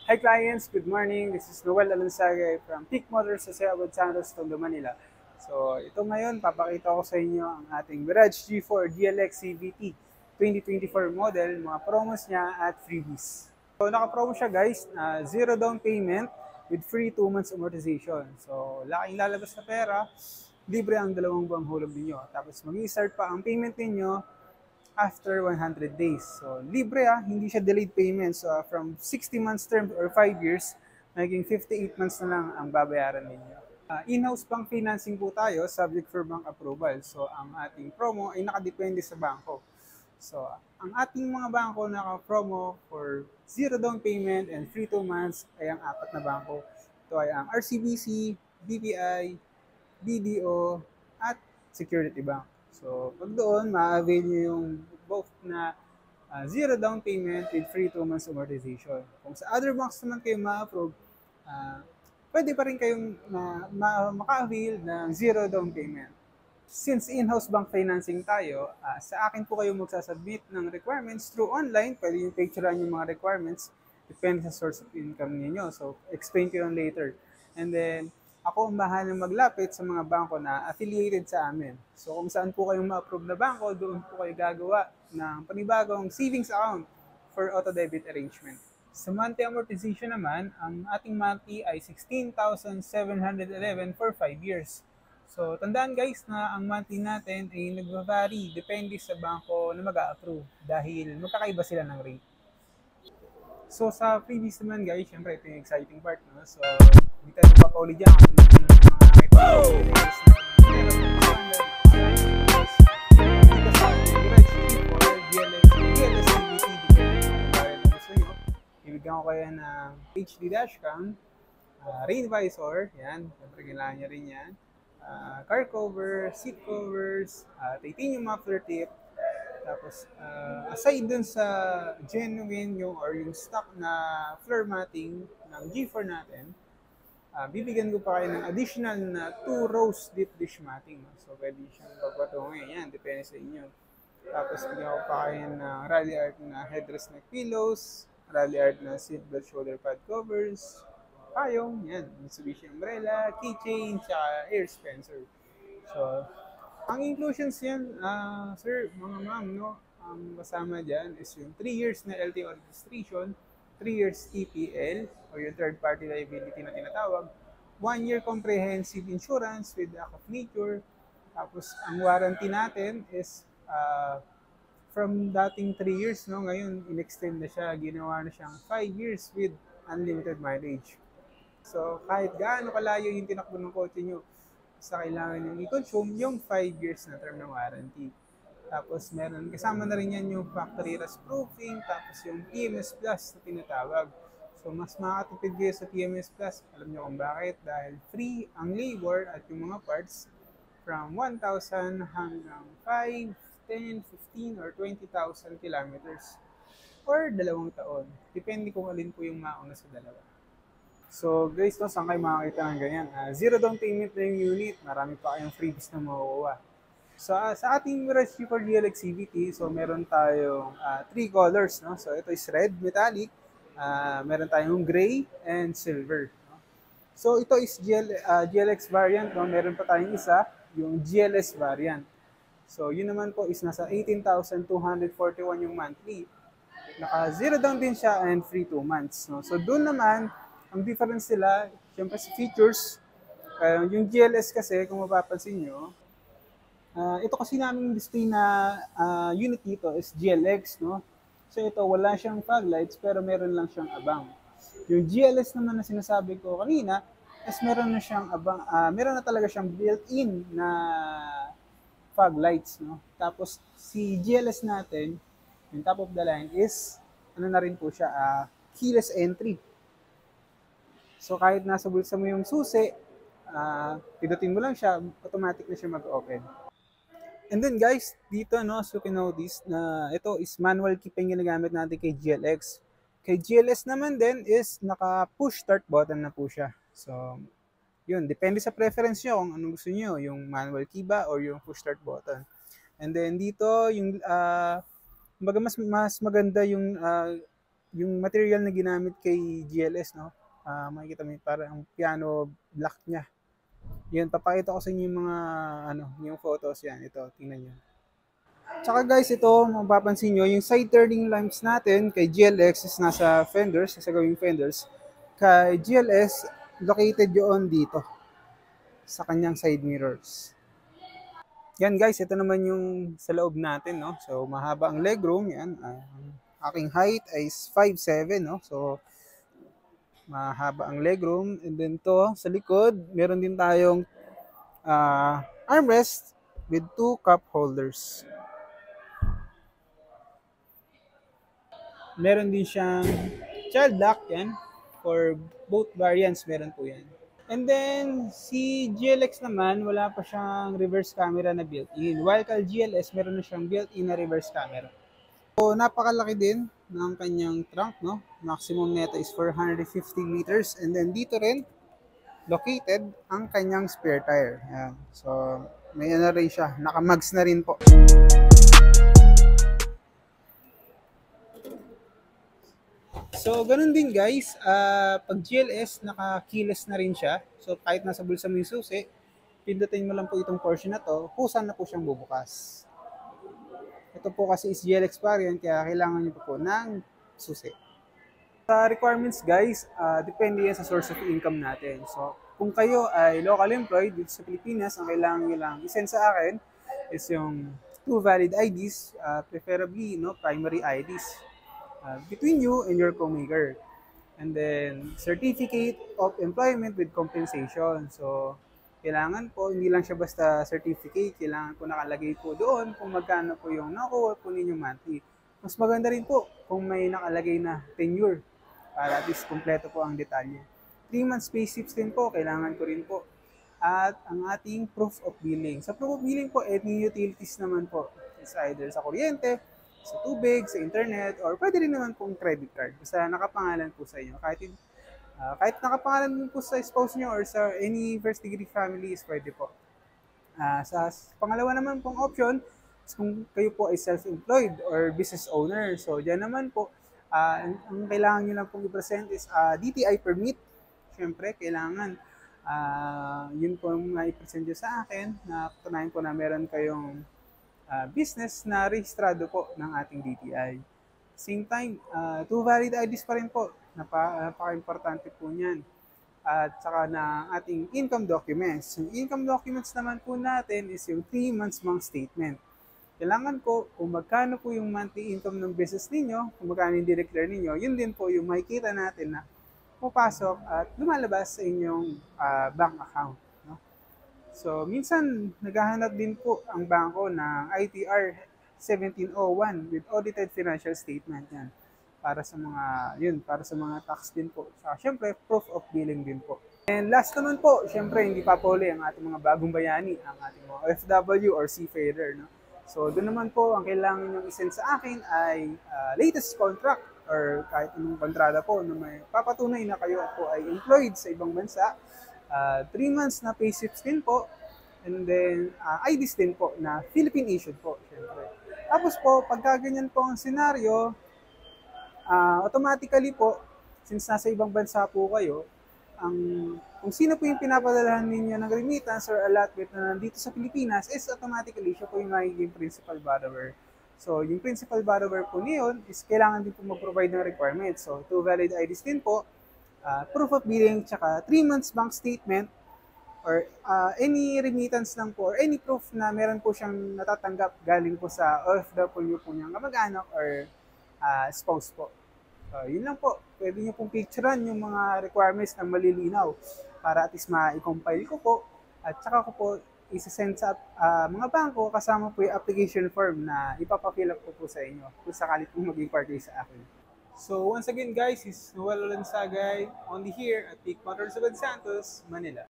Hi clients, good morning. This is Noel Alansagay from Peak Motors sa Abad Santos, Tondo, Manila. So ito ngayon, papakita ko sa inyo ang ating Mirage G4 DLX CVT 2024 model, mga promos niya at freebies. So naka-promo siya guys, zero down payment with free 2 months amortization. So laking lalabas na pera, libre ang 2 buwang hulog ninyo. Tapos mag-i-start pa ang payment ninyo after 100 days. So, libre hindi siya delayed payment. So, from 60 months term or 5 years, naging 58 months na lang ang babayaran ninyo. In-house bank financing po tayo, subject for bank approval. So, ang ating promo ay nakadepende sa bangko. So, ang ating mga bangko naka-promo for zero down payment and free 2 months ay ang 4 na bangko. Ito ay ang RCBC, BPI, BDO, at Security Bank. So, pag doon, ma-avail nyo yung both na zero down payment with free 2 months amortization. Kung sa other banks naman kayo ma-approve, pwede pa rin kayong maka-avail ng zero down payment. Since in-house bank financing tayo, sa akin po kayo magsasubmit ng requirements through online. Pwede yung picturean yung mga requirements. Depende sa source of income niyo. So, explain ko yun later. And then, ako ang bahalang maglapit sa mga bangko na affiliated sa amin. So kung saan po kayong ma-approve na bangko, doon po kayo gagawa ng panibagong savings account for auto-debit arrangement. Sa monthly amortization naman, ang ating monthly ay 16,711 for 5 years. So tandaan guys na ang monthly natin ay nag-vary depende sa bangko na mag-a-approve dahil magkakaiba sila ng rate. So sa freebies naman guys, syempre ito yung exciting part, no? So hindi tayo magpapauli dyan kasi mga ibigyan ko kayo ng HD dashcam, rain visor, yan, syempre kailangan nyo rin yan, car cover, seat covers, titanium muffler tip. Tapos, aside dun sa genuine yung stock na floor matting ng G4 natin, bibigyan ko pa kayo ng additional na 2 rows deep dish matting. So, pwede siyang pagpatungin. Yan, depende sa inyo. Tapos, bigyan ko pa kayo ng rally art na headrest neck pillows, rally art na seatbelt shoulder pad covers, payong, yan, Mitsubishi umbrella, keychain, tsaka air dispenser. So, ang inclusions yan, sir, mga ma'am, no? Ang kasama dyan is yung 3 years na LTO registration, 3 years TPL, o yung third party liability na tinatawag, 1 year comprehensive insurance with act of nature, tapos ang warranty natin is from dating 3 years, no? Ngayon, in-extend na siya, ginawa na siyang 5 years with unlimited mileage. So, kahit gaano kalayo yung tinakbo ng kotse nyo, sa kailangan yung i-consume yung 5 years na term ng warranty. Tapos meron, kasama na rin yan yung factory rust proofing, tapos yung TMS Plus na tinatawag. So mas makatipid kayo sa TMS Plus. Alam nyo kung bakit? Dahil free ang labor at yung mga parts from 1,000 hanggang 5, 10, 15, or 20,000 kilometers or 2 taon. Depende kung alin po yung mauna sa dalawa. So guys, no, saan kayo makakita ng ganyan? Zero down payment na yung unit. Marami pa kayong freebies na makukuha. So sa ating Mirage G4 DLX CVT, so meron tayong 3 colors. No? So ito is red, metallic. Meron tayong gray and silver. No? So ito is GLX variant. No? Meron pa tayong isa, yung GLS variant. So yun naman po is nasa 18,241 yung monthly. Naka zero down din siya and free 2 months. No? So doon naman, ang difference nila, syempre sa features, yung GLS kasi, kung mapapansin nyo, ito kasi naming display na unit dito is GLX, no? So ito, wala siyang fog lights, pero meron lang siyang abang. Yung GLS naman na sinasabi ko kanina, is meron na siyang abang, meron na talaga siyang built-in na fog lights, no? Tapos, si GLS natin, yung top of the line is, ano na rin po siya, keyless entry. So kahit nasa bulsa mo yung susi, pindutin mo lang siya, automatic na siya mag-open. And then guys, dito no, so you can notice na ito is manual key pa yung ginagamit natin kay GLX. Kay GLS naman din is naka-push start button na po siya. So, yun, depende sa preference nyo kung anong gusto nyo, yung manual key ba or yung push start button. And then dito, yung mas maganda yung yung material na ginamit kay GLS, no? Makikita mo parang piano black niya. Yun, papakita ko sa inyo yung mga yung photos yan. Ito, tingnan niyo. Tsaka guys, ito, mapapansin nyo, yung side turning lamps natin kay GLX is nasa fenders, nasa gawing fenders. Kay GLS, located yun dito, sa kanyang side mirrors. Yan guys, ito naman yung sa loob natin, no? So, mahaba ang legroom, yan. Aking height is 5'7", no? So, mahaba ang legroom. And then to, sa likod, meron din tayong armrest with 2 cup holders. Meron din siyang child lock yan. For both variants, meron po yan. And then, si GLX naman, wala pa siyang reverse camera na built-in. While kay GLS, meron na siyang built-in na reverse camera. So, napakalaki din ng kanyang trunk, no? Maximum neta is 450 liters. And then, dito rin, located ang kanyang spare tire. Ayan. So, may ano rin siya. Naka-mags na rin po. So, ganun din guys, pag GLS, naka-keyless na rin siya. So, kahit nasa bulsa mo yung susi, pindutin mo lang po itong portion na to, kusa na po siyang bubukas. Ito po kasi is GLX variant, kaya kailangan nyo po ng susi. Sa requirements guys, depende yan sa source of income natin. So, kung kayo ay local employed dito sa Pilipinas, ang kailangan nyo lang isend sa akin is yung 2 valid IDs, preferably primary IDs. Between you and your co-maker. And then, certificate of employment with compensation. So, kailangan po, hindi lang siya basta certificate, kailangan po nakalagay po doon kung magkano po yung nakuha po ninyo monthly. Mas maganda rin po kung may nakalagay na tenure para at least kompleto po ang detalye. 3 months pay slips din po, kailangan ko rin po. At ang ating proof of billing. Sa proof of billing po, any utilities naman po. It's either sa kuryente, sa tubig, sa internet, or pwede rin naman pong credit card. Basta nakapangalan po sa inyo. Kahit nakapangalan din po sa spouse nyo or sa any first degree family is pwede po. Sa pangalawa naman pong option, kung kayo po ay self-employed or business owner. So, dyan naman po, ang kailangan nyo lang pong i-present is DTI permit. Siyempre, kailangan yun po yung i-present nyo sa akin na tunayan po na meron kayong business na rehistrado po ng ating DTI. Same time, 2 valid IDs pa rin po. Napaka-importante po niyan. At saka na ating income documents. Yung income documents naman po natin is yung 3 months bank statement. Kailangan ko kung magkano po yung monthly income ng business ninyo, kung magkano yung declare ninyo, yun din po yung makikita natin na pupasok at lumalabas sa inyong bank account. So, minsan, naghahanap din po ang bangko ng ITR 1701 with audited financial statement yan. Para sa mga tax din po. So, syempre, proof of billing din po. And last naman po, syempre, hindi pa po ang ating mga bagong bayani, ang ating mga OFW or seafarer. No? So, doon naman po, ang kailangan nyo isend sa akin ay latest contract or kahit anong kontrata po na may papatunay na kayo po ay employed sa ibang bansa. 3 months na pay slips din po, and then IDs din po na Philippine issued po, syempre. Tapos po, pagka ganyan po ang senaryo, automatically po, since nasa ibang bansa po kayo, kung sino po yung pinapadalahan ninyo ng remittance or allotment na nandito sa Pilipinas, is automatically siya po yung magiging principal borrower. So, yung principal borrower po niyon is kailangan din po mag-provide ng requirements. So, 2 valid IDs din po, proof of billing, tsaka 3 months bank statement, or any remittance lang po, or any proof na meron po siyang natatanggap galing po sa OFW po niyang kamag-anak or spouse po. Yun lang po. Pwede niyo pong picturean yung mga requirements na malilinaw para at least ma-compile ko po at saka ko po isa-send sa mga bangko kasama po yung application form na ipapafill up ko po sa inyo kung sakali pong mag-inquire kayo sa akin. So once again guys, is Noel Olansagay, only here at Peak Motors of Santos, Manila.